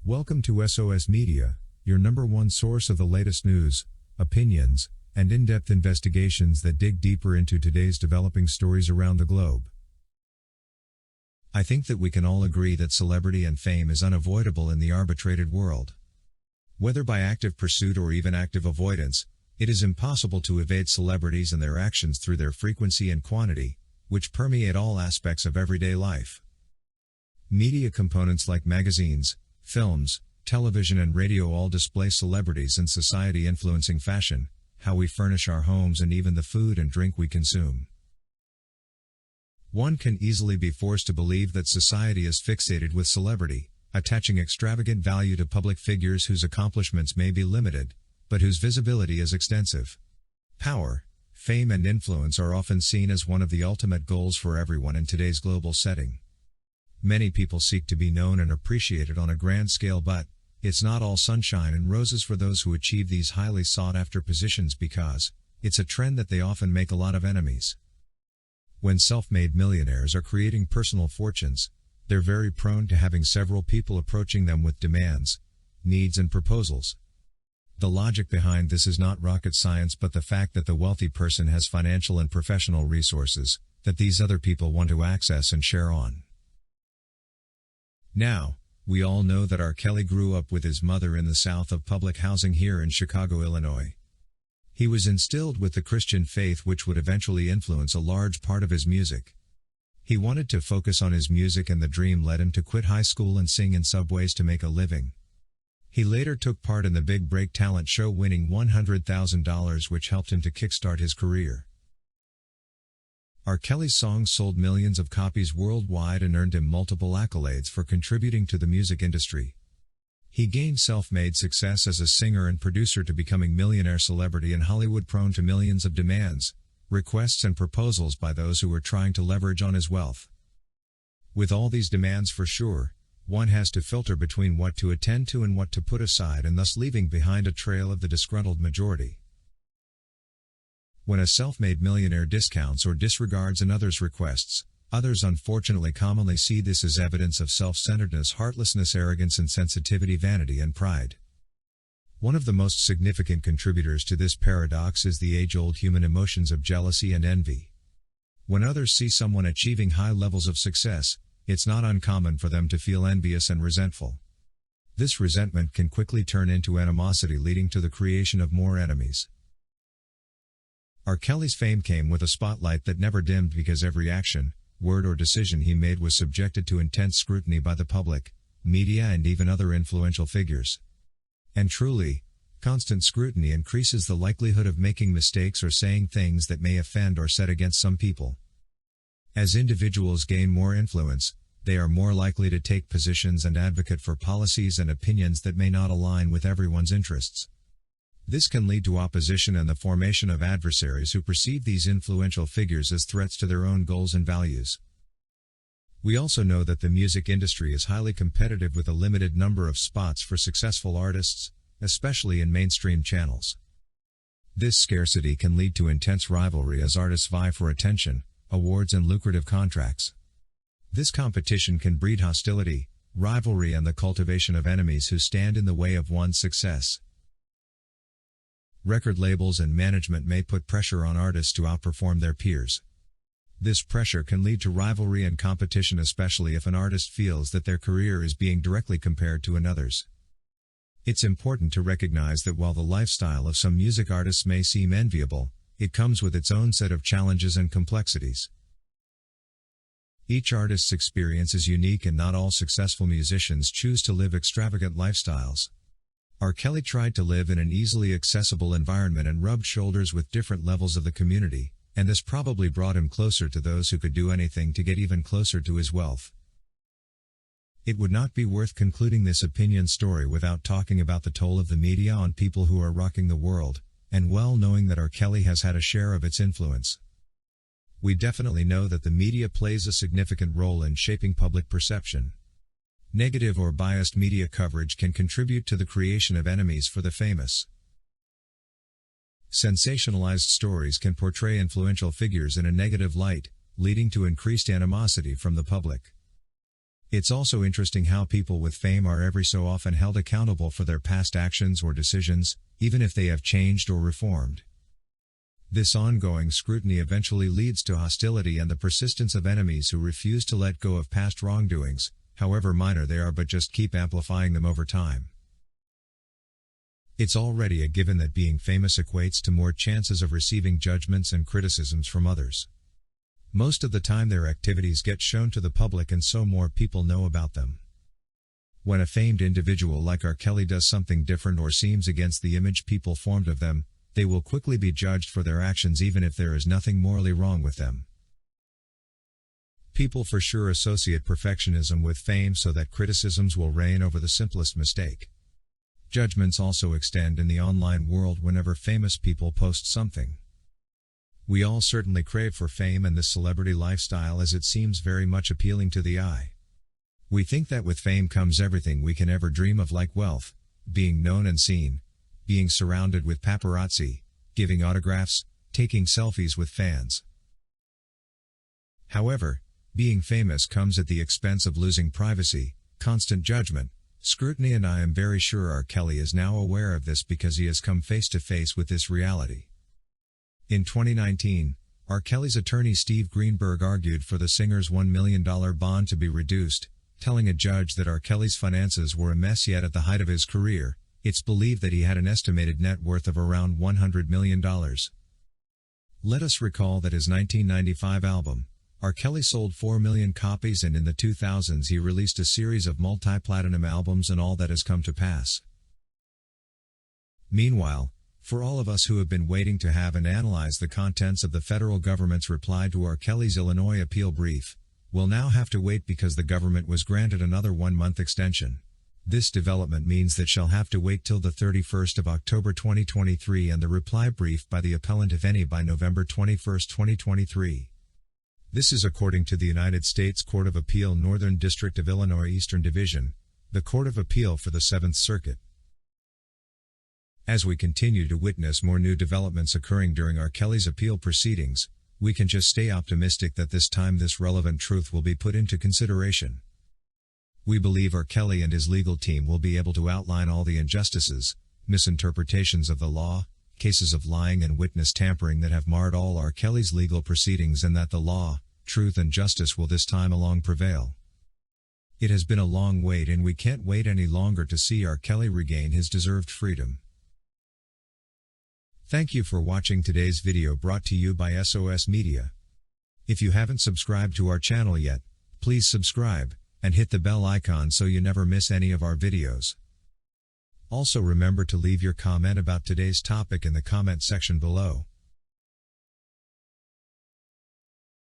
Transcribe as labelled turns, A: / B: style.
A: Welcome to SOS Media, your number one source of the latest news, opinions, and in-depth investigations that dig deeper into today's developing stories around the globe. I think that we can all agree that celebrity and fame is unavoidable in the arbitrated world. Whether by active pursuit or even active avoidance, it is impossible to evade celebrities and their actions through their frequency and quantity, which permeate all aspects of everyday life. Media components like magazines, films, television and radio all display celebrities in society, influencing fashion, how we furnish our homes and even the food and drink we consume. One can easily be forced to believe that society is fixated with celebrity, attaching extravagant value to public figures whose accomplishments may be limited, but whose visibility is extensive. Power, fame and influence are often seen as one of the ultimate goals for everyone in today's global setting. Many people seek to be known and appreciated on a grand scale, but it's not all sunshine and roses for those who achieve these highly sought-after positions, because it's a trend that they often make a lot of enemies. When self-made millionaires are creating personal fortunes, they're very prone to having several people approaching them with demands, needs and proposals. The logic behind this is not rocket science, but the fact that the wealthy person has financial and professional resources that these other people want to access and share on. Now, we all know that R. Kelly grew up with his mother in the South of public housing here in Chicago, Illinois. He was instilled with the Christian faith, which would eventually influence a large part of his music. He wanted to focus on his music, and the dream led him to quit high school and sing in subways to make a living. He later took part in the Big Break talent show, winning $100,000, which helped him to kickstart his career. R. Kelly's songs sold millions of copies worldwide and earned him multiple accolades for contributing to the music industry. He gained self-made success as a singer and producer to becoming millionaire celebrity in Hollywood, prone to millions of demands, requests and proposals by those who were trying to leverage on his wealth. With all these demands, for sure, one has to filter between what to attend to and what to put aside, and thus leaving behind a trail of the disgruntled majority. When a self-made millionaire discounts or disregards another's requests, others unfortunately commonly see this as evidence of self-centeredness, heartlessness, arrogance, insensitivity, vanity, and pride. One of the most significant contributors to this paradox is the age-old human emotions of jealousy and envy. When others see someone achieving high levels of success, it's not uncommon for them to feel envious and resentful. This resentment can quickly turn into animosity, leading to the creation of more enemies. R. Kelly's fame came with a spotlight that never dimmed, because every action, word or decision he made was subjected to intense scrutiny by the public, media and even other influential figures. And truly, constant scrutiny increases the likelihood of making mistakes or saying things that may offend or set against some people. As individuals gain more influence, they are more likely to take positions and advocate for policies and opinions that may not align with everyone's interests. This can lead to opposition and the formation of adversaries who perceive these influential figures as threats to their own goals and values. We also know that the music industry is highly competitive, with a limited number of spots for successful artists, especially in mainstream channels. This scarcity can lead to intense rivalry as artists vie for attention, awards and lucrative contracts. This competition can breed hostility, rivalry and the cultivation of enemies who stand in the way of one's success. Record labels and management may put pressure on artists to outperform their peers. This pressure can lead to rivalry and competition, especially if an artist feels that their career is being directly compared to another's. It's important to recognize that while the lifestyle of some music artists may seem enviable, it comes with its own set of challenges and complexities. Each artist's experience is unique, and not all successful musicians choose to live extravagant lifestyles. R. Kelly tried to live in an easily accessible environment and rubbed shoulders with different levels of the community, and this probably brought him closer to those who could do anything to get even closer to his wealth. It would not be worth concluding this opinion story without talking about the toll of the media on people who are rocking the world, and well knowing that R. Kelly has had a share of its influence. We definitely know that the media plays a significant role in shaping public perception. Negative or biased media coverage can contribute to the creation of enemies for the famous. Sensationalized stories can portray influential figures in a negative light, leading to increased animosity from the public. It's also interesting how people with fame are every so often held accountable for their past actions or decisions, even if they have changed or reformed. This ongoing scrutiny eventually leads to hostility and the persistence of enemies who refuse to let go of past wrongdoings, however minor they are, but just keep amplifying them over time. It's already a given that being famous equates to more chances of receiving judgments and criticisms from others. Most of the time their activities get shown to the public and so more people know about them. When a famed individual like R. Kelly does something different or seems against the image people formed of them, they will quickly be judged for their actions even if there is nothing morally wrong with them. People for sure associate perfectionism with fame so that criticisms will reign over the simplest mistake. Judgments also extend in the online world whenever famous people post something. We all certainly crave for fame and this celebrity lifestyle as it seems very much appealing to the eye. We think that with fame comes everything we can ever dream of, like wealth, being known and seen, being surrounded with paparazzi, giving autographs, taking selfies with fans. However, being famous comes at the expense of losing privacy, constant judgment, scrutiny, and I am very sure R. Kelly is now aware of this because he has come face to face with this reality. In 2019, R. Kelly's attorney Steve Greenberg argued for the singer's $1 million bond to be reduced, telling a judge that R. Kelly's finances were a mess, yet at the height of his career, it's believed that he had an estimated net worth of around $100 million. Let us recall that his 1995 album, R. Kelly, sold 4 million copies, and in the 2000s he released a series of multi-platinum albums, and all that has come to pass. Meanwhile, for all of us who have been waiting to have and analyze the contents of the federal government's reply to R. Kelly's Illinois appeal brief, we'll now have to wait because the government was granted another 1-month extension. This development means that shall have to wait till the 31st of October 2023 and the reply brief by the appellant, if any, by November 21, 2023. This is according to the United States Court of Appeal, Northern District of Illinois Eastern Division, the Court of Appeal for the 7th Circuit. As we continue to witness more new developments occurring during R. Kelly's appeal proceedings, we can just stay optimistic that this time this relevant truth will be put into consideration. We believe R. Kelly and his legal team will be able to outline all the injustices, misinterpretations of the law, cases of lying and witness tampering that have marred all R. Kelly's legal proceedings, and that the law, truth and justice will this time along prevail. It has been a long wait, and we can't wait any longer to see R. Kelly regain his deserved freedom. Thank you for watching today's video, brought to you by SOS Media. If you haven't subscribed to our channel yet, please subscribe, and hit the bell icon so you never miss any of our videos. Also remember to leave your comment about today's topic in the comment section below.